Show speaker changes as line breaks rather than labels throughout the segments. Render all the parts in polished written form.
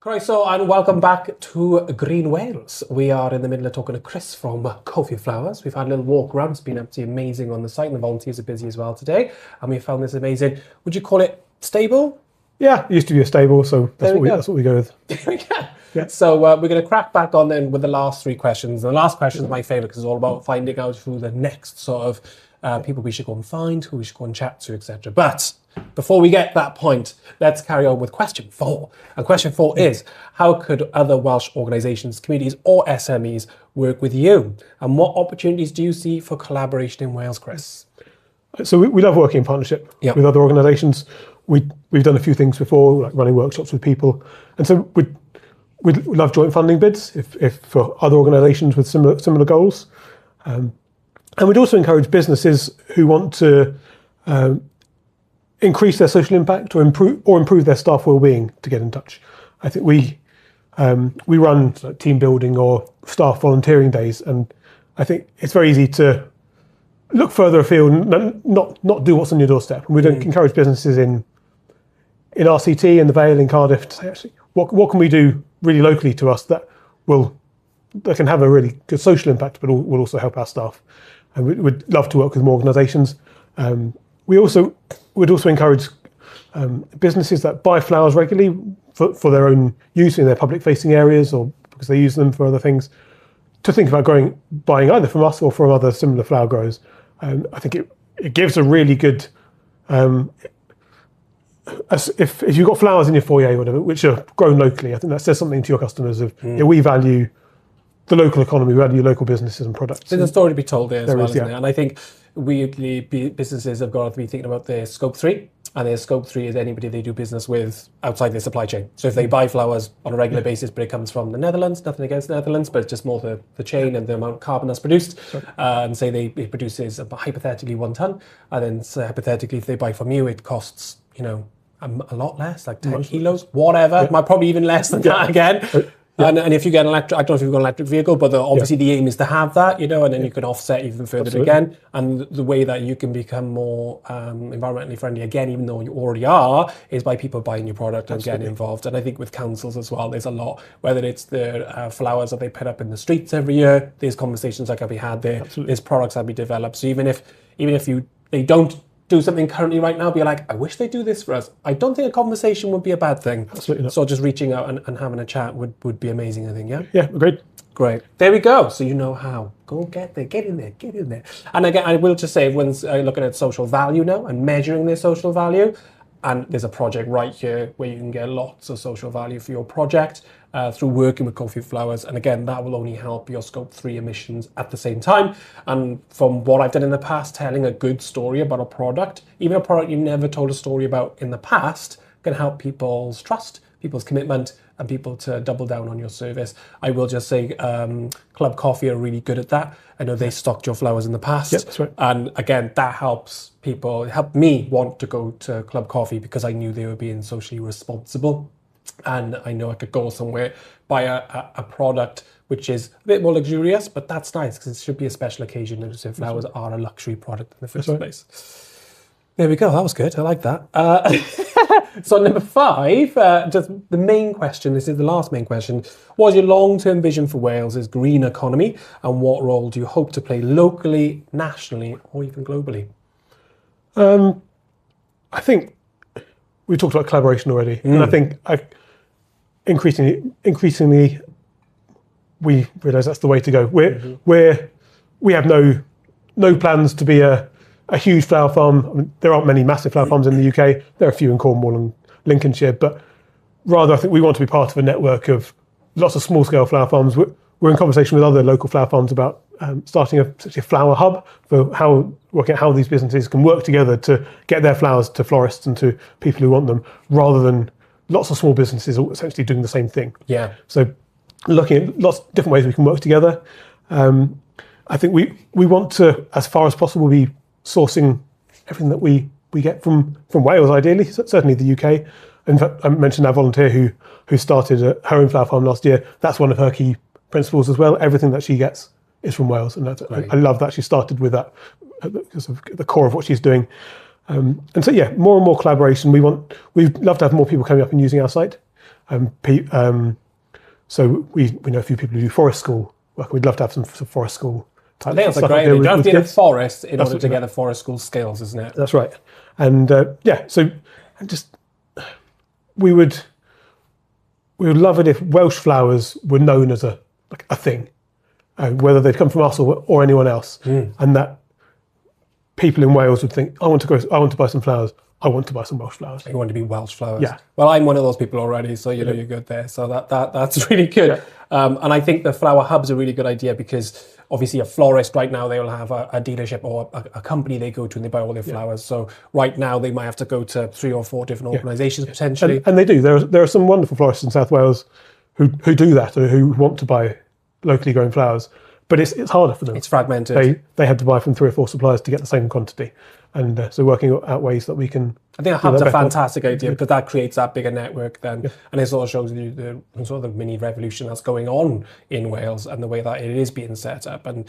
Croeso and welcome back to GreenWales. We are in the middle of talking to Chris from Coalfield Flowers. We've had a little walk around. It's been absolutely amazing on the site, and the volunteers are busy as well today. And we found this amazing. Would you call it stable?
Yeah, it used to be a stable, so that's what we go with.
There we go. Yeah. So we're going to crack back on then with the last three questions. The last question is my favourite because it's all about finding out who the next sort of people we should go and find, who we should go and chat to, etc. But before we get that point, let's carry on with question 4. And question 4 is, how could other Welsh organisations, communities or SMEs work with you? And what opportunities do you see for collaboration in Wales, Chris?
So we love working in partnership with other organisations. We've done a few things before, like running workshops with people. And so we'd love joint funding bids if for other organisations with similar goals. And we'd also encourage businesses who want to increase their social impact or improve their staff well-being to get in touch. I think we run like team building or staff volunteering days, and I think it's very easy to look further afield and not do what's on your doorstep. And we'd encourage businesses in RCT, in the Vale, in Cardiff to say, actually, what can we do really locally to us that can have a really good social impact, but will also help our staff. And we'd love to work with more organisations. We would also encourage businesses that buy flowers regularly for their own use in their public-facing areas or because they use them for other things, to think about buying either from us or from other similar flower growers. I think it gives a really good, if you've got flowers in your foyer or whatever, which are grown locally, I think that says something to your customers of, we value the local economy, we value local businesses and products.
There's a story to be told there as well, isn't there? And I think weirdly, businesses have got to be thinking about their scope 3, and their scope 3 is anybody they do business with outside their supply chain. So if they buy flowers on a regular basis, but it comes from the Netherlands, nothing against the Netherlands, but it's just more the chain and the amount of carbon that's produced. And say it produces hypothetically 1 ton, and then say hypothetically if they buy from you, it costs, a lot less, like 10 kilos, whatever, might probably even less than that again. And if you get an electric, I don't know if you've got an electric vehicle, but obviously the aim is to have that, and then you can offset even further again. And the way that you can become more environmentally friendly again, even though you already are, is by people buying your product and getting involved. And I think with councils as well, there's a lot, whether it's the flowers that they put up in the streets every year, there's conversations that can be had there, there's products that be developed. So even if they don't do something currently right now, be like, I wish they'd do this for us. I don't think a conversation would be a bad thing.
Absolutely not.
So just reaching out and having a chat would be amazing, I think, yeah?
Yeah, agreed.
Great. There we go. So you know how. Go get there. Get in there. And again, I will just say, everyone's looking at social value now and measuring their social value. And there's a project right here where you can get lots of social value for your project through working with Coalfield Flowers. And again, that will only help your scope 3 emissions at the same time. And from what I've done in the past, telling a good story about a product, even a product you've never told a story about in the past, can help people's trust, people's commitment, and people to double down on your service. I will just say Club Coffee are really good at that. I know they stocked your flowers in the past.
Yep, that's right.
And again, that helps people, it helped me want to go to Club Coffee because I knew they were being socially responsible. And I know I could go somewhere, buy a product which is a bit more luxurious, but that's nice because it should be a special occasion. And so flowers are a luxury product in the first place. There we go. That was good. I like that. So number 5, just the main question, this is the last main question. What is your long-term vision for Wales' green economy, and what role do you hope to play locally, nationally, or even globally?
I think we talked about collaboration already, and I think increasingly we realise that's the way to go. We have no plans to be a huge flower farm. I mean, there aren't many massive flower farms in the UK. There are a few in Cornwall and Lincolnshire, but rather I think we want to be part of a network of lots of small-scale flower farms. We're in conversation with other local flower farms about starting a flower hub for working out how these businesses can work together to get their flowers to florists and to people who want them, rather than lots of small businesses all essentially doing the same thing.
Yeah.
So looking at lots of different ways we can work together. I think we want to, as far as possible, be sourcing everything that we get from Wales, ideally, certainly the UK. In fact, I mentioned our volunteer who started her own flower farm last year. That's one of her key principles as well. Everything that she gets is from Wales, and I love that she started with that because of the core of what she's doing. And so, more and more collaboration. We'd love to have more people coming up and using our site. So we know a few people who do forest school work. We'd love to have some forest school type
I think that's a
stuff
great idea. You don't have to be in a
kids.
forest in order to get the forest school skills, isn't it?
That's right. And so just we would love it if Welsh flowers were known as a thing, whether they'd come from us or anyone else, and that people in Wales would think, I want to buy some flowers. I want to buy some Welsh flowers.
You want to be Welsh flowers.
Yeah.
Well, I'm one of those people already, so you know you're good there. So that's really good.
Yeah.
And I think the flower hub's a really good idea because obviously a florist right now, they will have a dealership or a company they go to and they buy all their flowers. So right now they might have to go to 3 or 4 different organisations potentially.
And they do. There are some wonderful florists in South Wales who do that or who want to buy locally grown flowers. But it's harder for them.
It's fragmented.
They have to buy from 3 or 4 suppliers to get the same quantity. And so working out ways that we can...
I think a hub's a fantastic idea because that creates that bigger network then. And it sort of shows you the sort of mini revolution that's going on in Wales and the way that it is being set up. And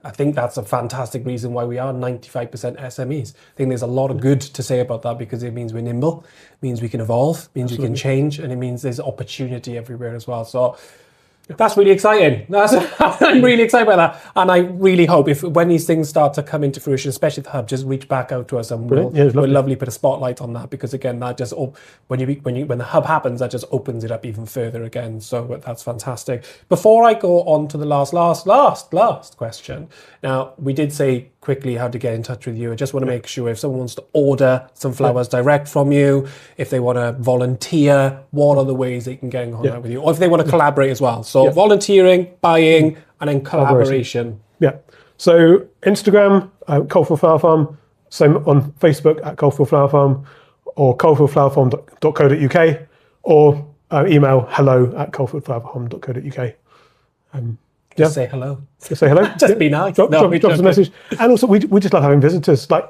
I think that's a fantastic reason why we are 95% SMEs. I think there's a lot of good to say about that because it means we're nimble, it means we can evolve, it means we can change, and it means there's opportunity everywhere as well. So that's really exciting. I'm really excited about that. And I really hope when these things start to come into fruition, especially the hub, just reach back out to us and we'll lovely put a spotlight on that because again, that just when the hub happens, that just opens it up even further again. So that's fantastic. Before I go on to the last question. Now, we did say quickly how to get in touch with you. I just want to make sure if someone wants to order some flowers direct from you, if they want to volunteer, what are the ways they can get in contact with you? Or if they want to collaborate as well. So volunteering, buying, and then collaboration.
Yeah. So Instagram, Coalfield Flower Farm, same on Facebook at Coalfield Flower Farm, or coalfieldflowerfarm.co.uk, or email hello@coalfieldflowerfarm.co.uk.
Just say hello.
Just say hello.
Just be nice.
Drop us a message. And also, we just love having visitors. Like,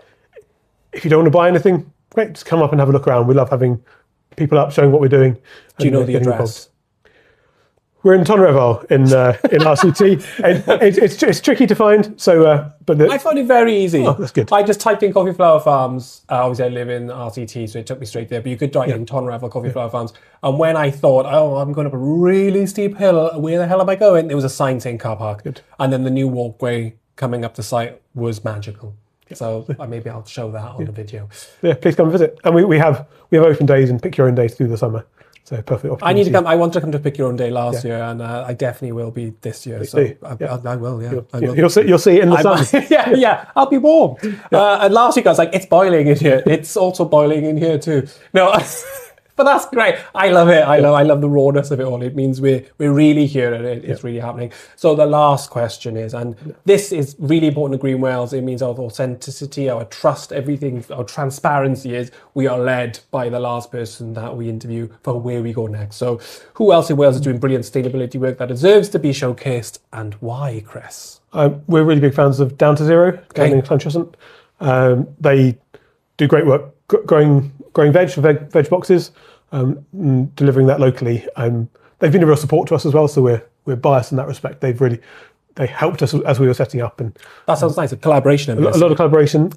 if you don't want to buy anything, great, just come up and have a look around. We love having people up showing what we're doing.
Do you know the address?
Involved. We're in Tonreval in RCT. It's tricky to find, so but
I found it very easy.
Oh, that's good.
I just typed in Coalfield Flower Farms. Obviously, I live in RCT, so it took me straight there. But you could type in Tonreval Coalfield Flower Farms. And when I thought, I'm going up a really steep hill, where the hell am I going? There was a sign saying car park.
Good.
And then the new walkway coming up the site was magical. So maybe I'll show that on the video.
Yeah, please come visit. And we have open days and pick your own days through the summer. So perfect opportunity.
I need to come. I wanted to come to Pick Your Own Day last year, and I definitely will be this year. So I will. Yeah, I will.
You'll see it in the sun.
yeah. I'll be warm. And last week I was like, it's boiling in here. It's also boiling in here too. No. But that's great. I love it. I love the rawness of it all. It means we're really here and it's really happening. So the last question is, and this is really important to GreenWales, it means our authenticity, our trust, everything, our transparency is we are led by the last person that we interview for where we go next. So who else in Wales is doing brilliant sustainability work that deserves to be showcased and why, Chris?
We're really big fans of Down to Zero, down in Clantressant. They do great work growing veg boxes, delivering that locally. They've been a real support to us as well, so we're biased in that respect. They helped us as we were setting up, and
that sounds nice. A collaboration,
a lot of collaboration,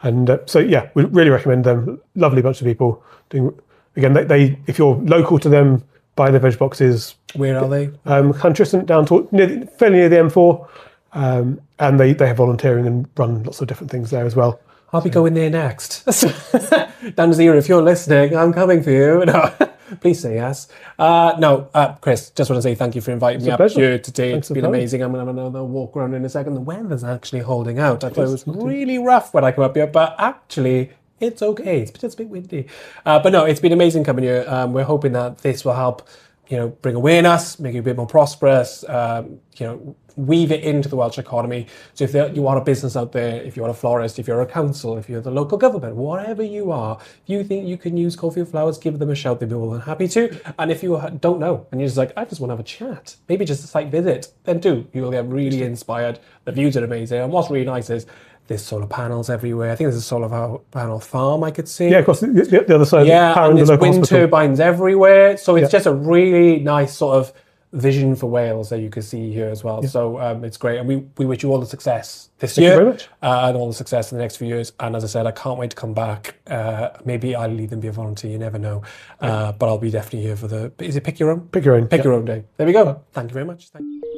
and we really recommend them. Lovely bunch of people doing. Again, they if you're local to them, buy their veg boxes.
Where are they?
Clantressant, down to fairly near the M4, and they have volunteering and run lots of different things there as well.
I'll be going there next. Down to Zero, if you're listening, I'm coming for you. No, please say yes. Chris, just want to say thank you for inviting me up here today. It's been amazing. I'm going to have another walk around in a second. The weather's actually holding out. I thought it was really rough when I come up here, but actually it's okay. It's just a bit windy. But no, it's been amazing coming here. We're hoping that this will help, bring awareness, make it a bit more prosperous, weave it into the Welsh economy. So if you are a business out there, if you're a florist, if you're a council, if you're the local government, whatever you are, if you think you can use Coalfield Flowers, give them a shout. They'd be more than happy to. And if you don't know, and you're just like, I just want to have a chat, maybe just a site visit, then do. You'll get really inspired. The views are amazing. And what's really nice is there's solar panels everywhere. I think there's a solar panel farm I could see.
Yeah, of course, the other side.
Yeah, and there's wind turbines everywhere. So it's just a really nice sort of vision for Wales that you can see here as well. So it's great, and we wish you all the success this
Thank
year,
you very much.
And all the success in the next few years. And as I said, I can't wait to come back. Maybe I'll even be a volunteer. You never know. But I'll be definitely here for the. Is it pick your own?
Pick your own.
Pick your own day. There we go. Thank you very much. Thank you.